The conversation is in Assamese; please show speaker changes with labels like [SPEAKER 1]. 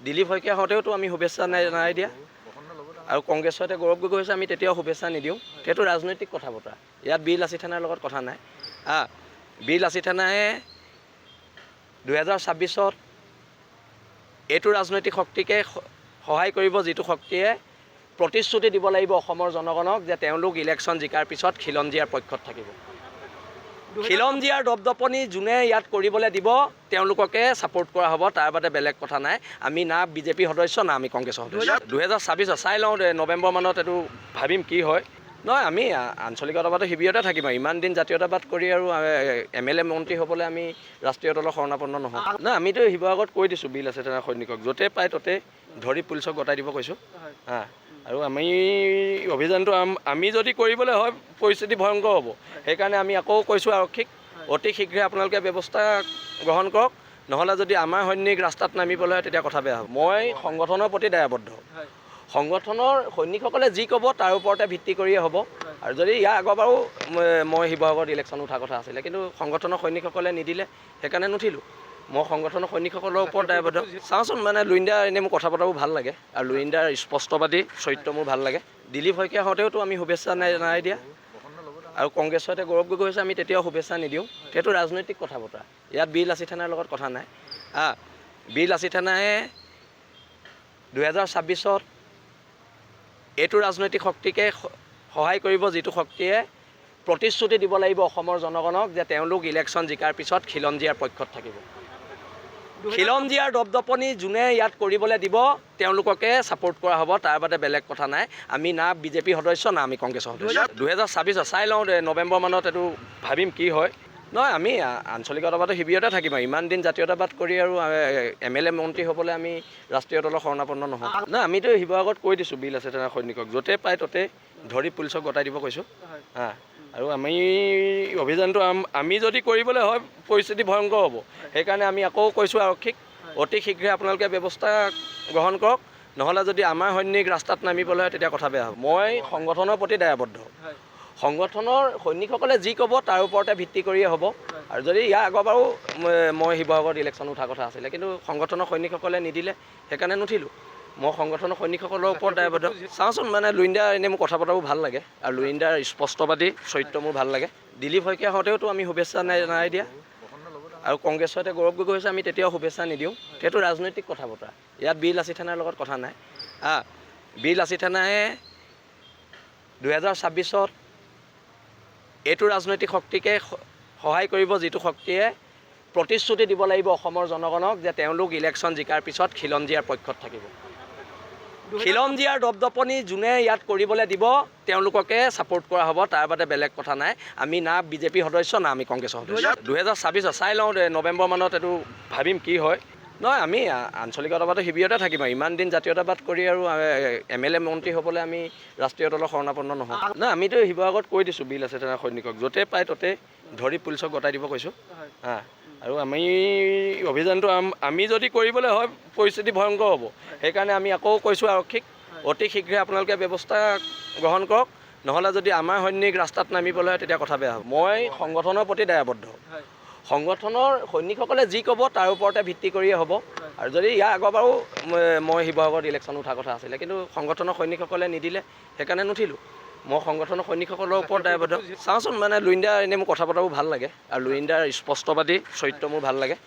[SPEAKER 1] দিলীপ শইকীয়া হওঁতেওতো আমি শুভেচ্ছা নাই দিয়া আৰু কংগ্ৰেছতে গৌৰৱ গগৈ হৈছে আমি তেতিয়াও শুভেচ্ছা নিদিওঁ। সেইটো ৰাজনৈতিক কথা বতৰা। ইয়াত বীৰ লাচিত থানাৰ লগত কথা নাই। বীৰ লাচিত থানাই 2026 এইটো ৰাজনৈতিক শক্তিকে সহায় কৰিব, যিটো শক্তিয়ে প্ৰতিশ্ৰুতি দিব লাগিব অসমৰ জনগণক যে তেওঁলোক ইলেকশ্যন জিকাৰ পিছত খিলঞ্জীয়াৰ পক্ষত থাকিব। খিলঞ্জীয়াৰ দপদপনি যোনে ইয়াত কৰিবলৈ দিব তেওঁলোককে ছাপোৰ্ট কৰা হ'ব, তাৰ বাদে বেলেগ কথা নাই। আমি না বিজেপি সদস্য না আমি কংগ্ৰেছৰ সদস্য। 2026 চাই লওঁ, নৱেম্বৰ মানত এইটো ভাবিম কি হয়। নহয়, আমি আঞ্চলিকতাবাদৰ শিবিৰতে থাকিম আৰু ইমান দিন জাতীয়তাবাদ কৰি আৰু MLA মন্ত্ৰী হ'বলৈ আমি ৰাষ্ট্ৰীয় দলৰ শৰণাপন্ন নহওঁ। নহয়, আমিতো শিৱসাগৰত কৈ দিছোঁ বীৰ লাচিত থানাৰ সৈনিকক য'তে পায় ত'তে ধৰি পুলিচক গতাই দিব কৈছোঁ। আৰু আমি অভিযানটো আমি যদি কৰিবলৈ হয় পৰিস্থিতি ভয়ংকৰ হ'ব। সেইকাৰণে আমি আকৌ কৈছোঁ আৰক্ষীক অতি শীঘ্ৰে আপোনালোকে ব্যৱস্থা গ্ৰহণ কৰক, নহ'লে যদি আমাৰ সৈনিক ৰাস্তাত নামিবলৈ হয় তেতিয়া কথা বেয়া হ'ব। মই সংগঠনৰ প্ৰতি দায়বদ্ধ। সংগঠনৰ সৈনিকসকলে যি ক'ব তাৰ ওপৰতে ভিত্তি কৰিয়ে হ'ব। আৰু যদি ইয়াৰ আগৰবাৰো মই শিৱসাগৰত ইলেকশ্যন উঠাৰ কথা আছিলে, কিন্তু সংগঠনৰ সৈনিকসকলে নিদিলে, সেইকাৰণে নুঠিলোঁ। মই সংগঠনৰ সৈনিকসকলৰ ওপৰত দায়বদ্ধ। চাওঁচোন, লুইণ্ডাৰ এনেই মোৰ কথা বতৰাবোৰ ভাল লাগে আৰু লুইণ্ডাৰ স্পষ্টবাদী চৰিত্ৰ মোৰ ভাল লাগে। দিলীপ শইকীয়া হওঁতেওতো আমি শুভেচ্ছা নাই দিয়া আৰু কংগ্ৰেছতে গৌৰৱ গগৈ হৈছে আমি তেতিয়াও শুভেচ্ছা নিদিওঁ। সেইটো ৰাজনৈতিক কথা বতৰা। ইয়াত বীৰ লাচিত থানাৰ লগত কথা নাই। বীৰ লাচিত থানাই 2026 এইটো ৰাজনৈতিক শক্তিকে সহায় কৰিব, যিটো শক্তিয়ে প্ৰতিশ্ৰুতি দিব লাগিব অসমৰ জনগণক যে তেওঁলোক ইলেকশ্যন জিকাৰ পিছত খিলঞ্জীয়াৰ পক্ষত থাকিব। খিলঞ্জীয়াৰ দপদপনি যোনে ইয়াত কৰিবলৈ দিব তেওঁলোককে ছাপোৰ্ট কৰা হ'ব, তাৰ বাদে বেলেগ কথা নাই। আমি না বিজেপি সদস্য না আমি কংগ্ৰেছৰ সদস্য। 2026 চাই লওঁ, নৱেম্বৰ মানত এইটো ভাবিম কি হয়। নহয়, আমি আঞ্চলিকতাবাদৰ শিবিৰতে থাকিম আৰু ইমান দিন জাতীয়তাবাদ কৰি আৰু MLA মন্ত্ৰী হ'বলৈ আমি ৰাষ্ট্ৰীয় দলৰ শৰণাপন্ন নহওঁ। নহয়, আমিতো শিৱসাগৰত কৈ দিছোঁ বীৰ লাচিত থানাৰ সৈনিকক য'তে পায় ত'তে ধৰি পুলিচক গতাই দিব কৈছোঁ। আৰু আমি অভিযানটো আমি যদি কৰিবলৈ হয় পৰিস্থিতি ভয়ংকৰ হ'ব। সেইকাৰণে আমি আকৌ কৈছোঁ আৰক্ষীক অতি শীঘ্ৰে আপোনালোকে ব্যৱস্থা গ্ৰহণ কৰক, নহ'লে যদি আমাৰ সৈনিক ৰাস্তাত নামিবলৈ হয় তেতিয়া কথা বেয়া হ'ব। মই সংগঠনৰ প্ৰতি দায়বদ্ধ। সংগঠনৰ সৈনিকসকলে যি ক'ব তাৰ ওপৰতে ভিত্তি কৰিয়ে হ'ব। আৰু যদি ইয়াৰ আগৰবাৰো মই শিৱসাগৰত ইলেকশ্যন উঠাৰ কথা আছিলে, কিন্তু সংগঠনৰ সৈনিকসকলে নিদিলে, সেইকাৰণে নুঠিলোঁ। মই সংগঠনৰ সৈনিকসকলৰ ওপৰত দায়বদ্ধ। চাওঁচোন, লুইণ্ডাৰ এনেই মোৰ কথা বতৰাবোৰ ভাল লাগে আৰু লুইণ্ডাৰ স্পষ্টবাদী চৰিত্ৰ মোৰ ভাল লাগে। দিলীপ শইকীয়া হওঁতেওতো আমি শুভেচ্ছা নাই দিয়া আৰু কংগ্ৰেছতে গৌৰৱ গগৈ হৈছে আমি তেতিয়াও শুভেচ্ছা নিদিওঁ। সেইটো ৰাজনৈতিক কথা বতৰা। ইয়াত বীৰ লাচিত থানাৰ লগত কথা নাই। বীৰ লাচিত থানাই 2026 এইটো ৰাজনৈতিক শক্তিকে সহায় কৰিব, যিটো শক্তিয়ে প্ৰতিশ্ৰুতি দিব লাগিব অসমৰ জনগণক যে তেওঁলোক ইলেকশ্যন জিকাৰ পিছত খিলঞ্জীয়াৰ পক্ষত থাকিব। খিলঞ্জীয়াৰ দপদপনি যোনে ইয়াত কৰিবলৈ দিব তেওঁলোককে ছাপোৰ্ট কৰা হ'ব, তাৰ বাদে বেলেগ কথা নাই। আমি না বিজেপি সদস্য না আমি কংগ্ৰেছৰ সদস্য। 2026 চাই লওঁ, নৱেম্বৰ মানত এইটো ভাবিম কি হয়। নহয়, আমি আঞ্চলিকতাবাদৰ শিবিৰতে থাকিম আৰু ইমান দিন জাতীয়তাবাদ কৰি আৰু MLA মন্ত্ৰী হ'বলৈ আমি ৰাষ্ট্ৰীয় দলৰ শৰণাপন্ন নহওঁ। নহয়, আমিতো শিৱসাগৰত কৈ দিছোঁ বীৰ লাচিত থানাৰ সৈনিকক য'তে পায় ত'তে ধৰি পুলিচক গতাই দিব কৈছোঁ। আৰু আমি অভিযানটো আমি যদি কৰিবলৈ হয় পৰিস্থিতি ভয়ংকৰ হ'ব। সেইকাৰণে আমি আকৌ কৈছোঁ আৰক্ষীক অতি শীঘ্ৰে আপোনালোকে ব্যৱস্থা গ্ৰহণ কৰক, নহ'লে যদি আমাৰ সৈনিক ৰাস্তাত নামিবলৈ হয় তেতিয়া কথা বেয়া হ'ব। মই সংগঠনৰ প্ৰতি দায়বদ্ধ। সংগঠনৰ সৈনিকসকলে যি ক'ব তাৰ ওপৰতে ভিত্তি কৰিয়ে হ'ব। আৰু যদি ইয়াৰ আগৰবাৰো মই শিৱসাগৰত ইলেকশ্যন উঠাৰ কথা আছিলে, কিন্তু সংগঠনৰ সৈনিকসকলে নিদিলে, সেইকাৰণে নুঠিলোঁ। মই সংগঠনৰ সৈনিকসকলৰ ওপৰত দায়বদ্ধ। চাওঁচোন, লুইণ্ডাৰ এনেই মোৰ কথা বতৰাবোৰ ভাল লাগে আৰু লুইণ্ডাৰ স্পষ্টবাদী চৰিত্ৰ মোৰ ভাল লাগে।